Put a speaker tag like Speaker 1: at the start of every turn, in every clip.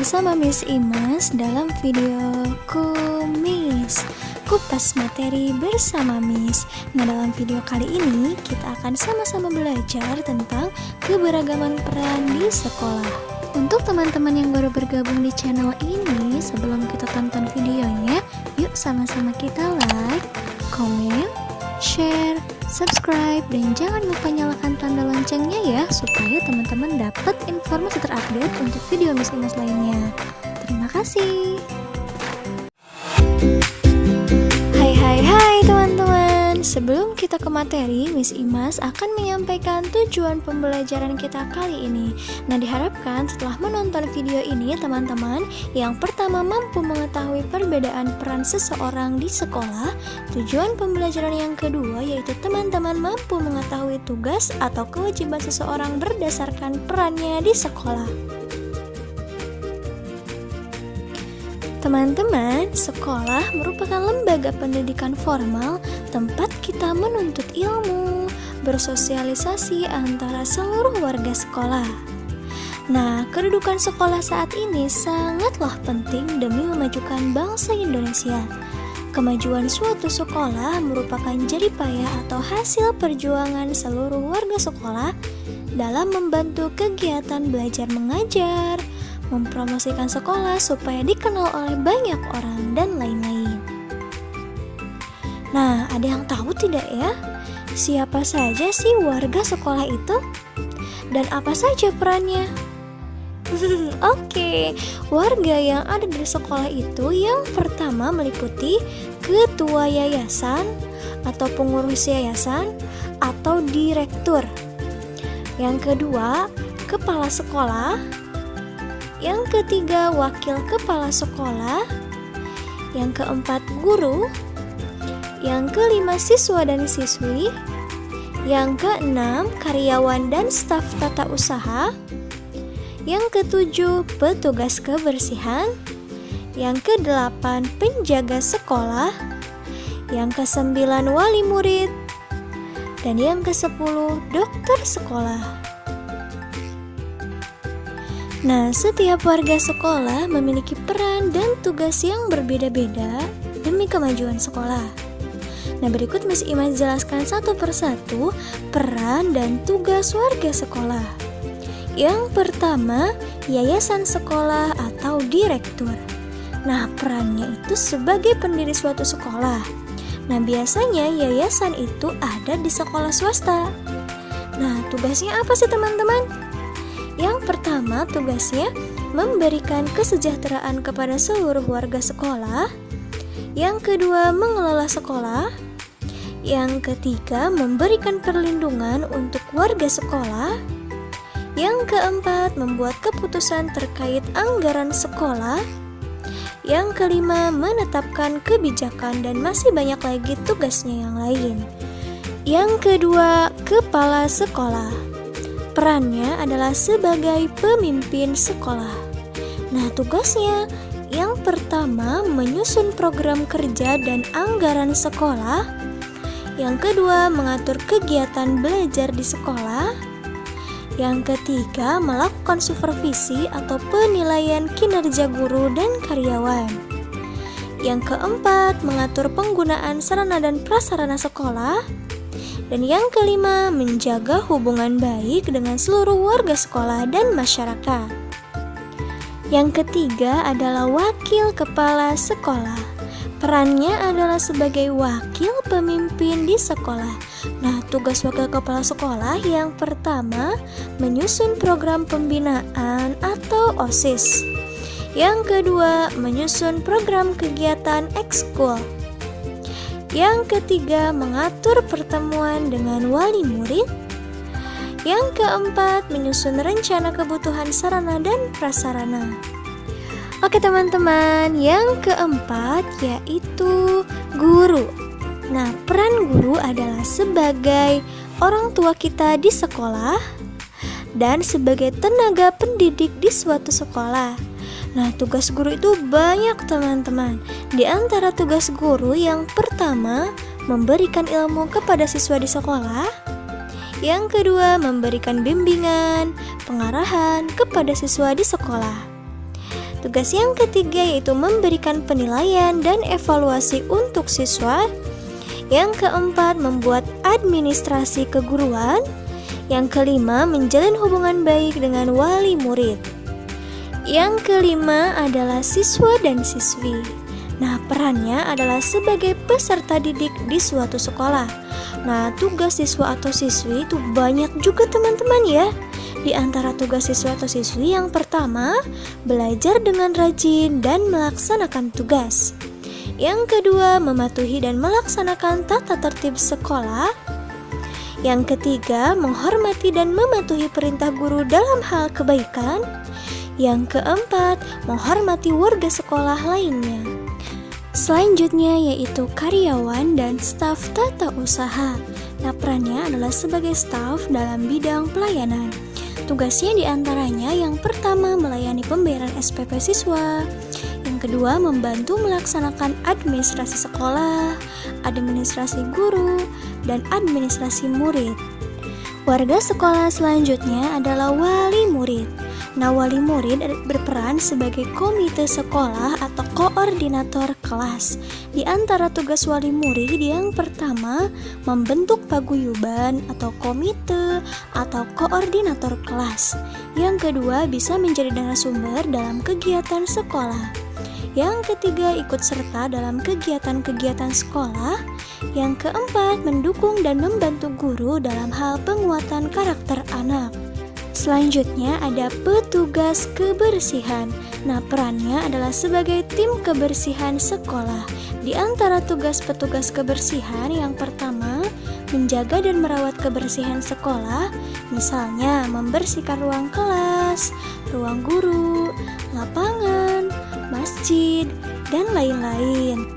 Speaker 1: bersama Miss Imas dalam video Kumis Kupas Materi bersama Miss. Nah, dalam video kali ini kita akan sama-sama belajar tentang keberagaman peran di sekolah. Untuk teman-teman yang baru bergabung di channel ini, sebelum kita tonton videonya, yuk sama-sama kita like, komen, share, subscribe, dan jangan lupa nyalakan tanda loncengnya ya, supaya teman-teman dapat informasi terupdate untuk video Miss Imas lainnya. Terima kasih. Hai teman-teman, sebelum kita ke materi, Miss Imas akan menyampaikan tujuan pembelajaran kita kali ini. Nah, diharapkan setelah menonton video ini, teman-teman yang pertama mampu mengetahui perbedaan peran seseorang di sekolah. Tujuan pembelajaran yang kedua yaitu teman-teman mampu mengetahui tugas atau kewajiban seseorang berdasarkan perannya di sekolah. Teman-teman, sekolah merupakan lembaga pendidikan formal tempat kita menuntut ilmu, bersosialisasi antara seluruh warga sekolah. Nah, kedudukan sekolah saat ini sangatlah penting demi memajukan bangsa Indonesia. Kemajuan suatu sekolah merupakan jeripaya atau hasil perjuangan seluruh warga sekolah dalam membantu kegiatan belajar mengajar, mempromosikan sekolah supaya dikenal oleh banyak orang, dan lain-lain. Nah, ada yang tahu tidak ya? Siapa saja sih warga sekolah itu? Dan apa saja perannya? Oke, warga yang ada di sekolah itu yang pertama meliputi ketua yayasan atau pengurus yayasan atau direktur. Yang kedua, kepala sekolah. Yang ketiga, wakil kepala sekolah. Yang keempat, guru. Yang kelima, siswa dan siswi. Yang keenam, karyawan dan staf tata usaha. Yang ketujuh, petugas kebersihan. Yang kedelapan, penjaga sekolah. Yang kesembilan, wali murid. Dan yang kesepuluh, dokter sekolah. Nah, setiap warga sekolah memiliki peran dan tugas yang berbeda-beda demi kemajuan sekolah. Nah, berikut Miss Imas jelaskan satu persatu peran dan tugas warga sekolah. Yang pertama, yayasan sekolah atau direktur. Nah, perannya itu sebagai pendiri suatu sekolah. Nah, biasanya yayasan itu ada di sekolah swasta. Nah, tugasnya apa sih teman-teman? Yang pertama, tugasnya memberikan kesejahteraan kepada seluruh warga sekolah. Yang kedua, mengelola sekolah. Yang ketiga, memberikan perlindungan untuk warga sekolah. Yang keempat, membuat keputusan terkait anggaran sekolah. Yang kelima, menetapkan kebijakan, dan masih banyak lagi tugasnya yang lain. Yang kedua, kepala sekolah. Perannya adalah sebagai pemimpin sekolah. Nah, tugasnya yang pertama menyusun program kerja dan anggaran sekolah. Yang kedua, mengatur kegiatan belajar di sekolah. Yang ketiga, melakukan supervisi atau penilaian kinerja guru dan karyawan. Yang keempat, mengatur penggunaan sarana dan prasarana sekolah. Dan yang kelima, menjaga hubungan baik dengan seluruh warga sekolah dan masyarakat. Yang ketiga adalah wakil kepala sekolah. Perannya adalah sebagai wakil pemimpin di sekolah. Nah, tugas wakil kepala sekolah yang pertama, menyusun program pembinaan atau OSIS. Yang kedua, menyusun program kegiatan ekskul. Yang ketiga, mengatur pertemuan dengan wali murid. Yang keempat, menyusun rencana kebutuhan sarana dan prasarana. Oke teman-teman, yang keempat yaitu guru. Nah, peran guru adalah sebagai orang tua kita di sekolah dan sebagai tenaga pendidik di suatu sekolah. Nah, tugas guru itu banyak teman-teman. Di antara tugas guru yang pertama, memberikan ilmu kepada siswa di sekolah. Yang kedua, memberikan bimbingan, pengarahan kepada siswa di sekolah. Tugas yang ketiga yaitu memberikan penilaian dan evaluasi untuk siswa. Yang keempat, membuat administrasi keguruan. Yang kelima, menjalin hubungan baik dengan wali murid. Yang kelima adalah siswa dan siswi. Nah, perannya adalah sebagai peserta didik di suatu sekolah. Nah, tugas siswa atau siswi itu banyak juga teman-teman ya. Di antara tugas siswa atau siswi yang pertama, belajar dengan rajin dan melaksanakan tugas. Yang kedua, mematuhi dan melaksanakan tata tertib sekolah. Yang ketiga, menghormati dan mematuhi perintah guru dalam hal kebaikan. Yang keempat, menghormati warga sekolah lainnya. Selanjutnya yaitu karyawan dan staf tata usaha. Nah, perannya adalah sebagai staf dalam bidang pelayanan. Tugasnya diantaranya yang pertama, melayani pembayaran SPP siswa. Yang kedua, membantu melaksanakan administrasi sekolah, administrasi guru, dan administrasi murid. Warga sekolah selanjutnya adalah wali murid. Nah, wali murid berperan sebagai komite sekolah atau koordinator kelas. Di antara tugas wali murid yang pertama, membentuk paguyuban atau komite atau koordinator kelas. Yang kedua, bisa menjadi narasumber dalam kegiatan sekolah. Yang ketiga, ikut serta dalam kegiatan-kegiatan sekolah. Yang keempat, mendukung dan membantu guru dalam hal penguatan karakter anak. Selanjutnya ada petugas kebersihan. Nah, perannya adalah sebagai tim kebersihan sekolah. Di antara tugas petugas kebersihan yang pertama, menjaga dan merawat kebersihan sekolah, misalnya membersihkan ruang kelas, ruang guru, lapangan, masjid, dan lain-lain.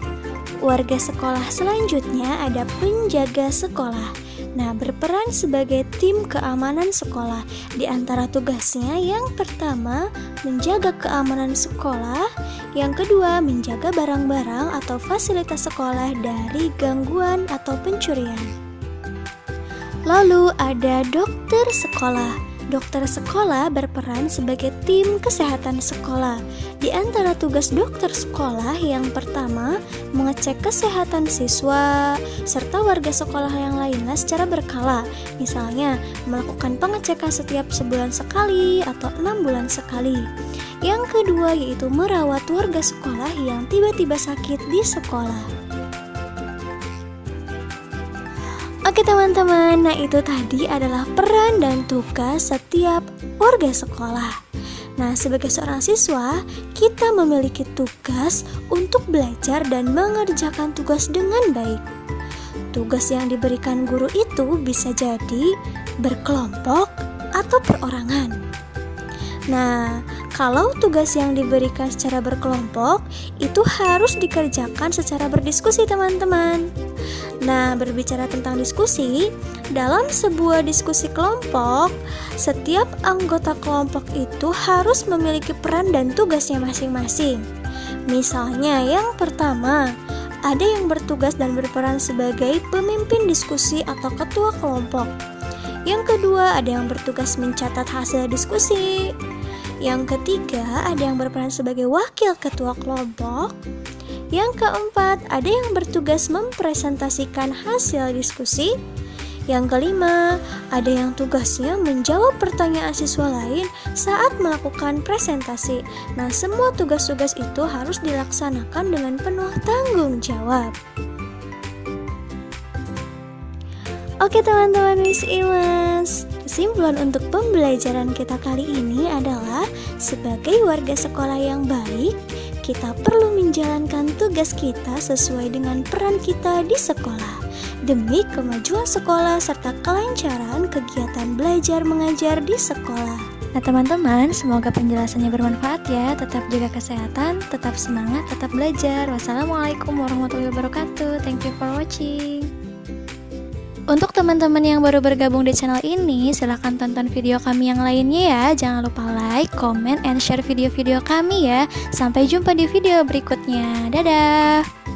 Speaker 1: Warga sekolah selanjutnya ada penjaga sekolah. Nah, berperan sebagai tim keamanan sekolah. Di antara tugasnya yang pertama, menjaga keamanan sekolah. Yang kedua, menjaga barang-barang atau fasilitas sekolah dari gangguan atau pencurian. Lalu ada dokter sekolah. Dokter sekolah berperan sebagai tim kesehatan sekolah. Di antara tugas dokter sekolah yang pertama, mengecek kesehatan siswa serta warga sekolah yang lainnya secara berkala. Misalnya, melakukan pengecekan setiap sebulan sekali atau 6 bulan sekali. Yang kedua yaitu merawat warga sekolah yang tiba-tiba sakit di sekolah. Oke teman-teman, nah itu tadi adalah peran dan tugas setiap warga sekolah. Nah, sebagai seorang siswa, kita memiliki tugas untuk belajar dan mengerjakan tugas dengan baik. Tugas yang diberikan guru itu bisa jadi berkelompok atau perorangan. Nah, kalau tugas yang diberikan secara berkelompok, itu harus dikerjakan secara berdiskusi teman-teman. Nah, berbicara tentang diskusi, dalam sebuah diskusi kelompok, setiap anggota kelompok itu harus memiliki peran dan tugasnya masing-masing. Misalnya, yang pertama, ada yang bertugas dan berperan sebagai pemimpin diskusi atau ketua kelompok. Yang kedua, ada yang bertugas mencatat hasil diskusi. Yang ketiga, ada yang berperan sebagai wakil ketua kelompok. Yang keempat, ada yang bertugas mempresentasikan hasil diskusi. Yang kelima, ada yang tugasnya menjawab pertanyaan siswa lain saat melakukan presentasi. Nah, semua tugas-tugas itu harus dilaksanakan dengan penuh tanggung jawab. Oke teman-teman Miss Imas, kesimpulan untuk pembelajaran kita kali ini adalah sebagai warga sekolah yang baik, kita perlu menjalankan tugas kita sesuai dengan peran kita di sekolah demi kemajuan sekolah serta kelancaran kegiatan belajar mengajar di sekolah. Nah teman-teman, semoga penjelasannya bermanfaat ya. Tetap jaga kesehatan, tetap semangat, tetap belajar. Wassalamualaikum warahmatullahi wabarakatuh. Thank you for watching. Untuk teman-teman yang baru bergabung di channel ini, silahkan tonton video kami yang lainnya ya. Jangan lupa like, comment, and share video-video kami ya. Sampai jumpa di video berikutnya. Dadah!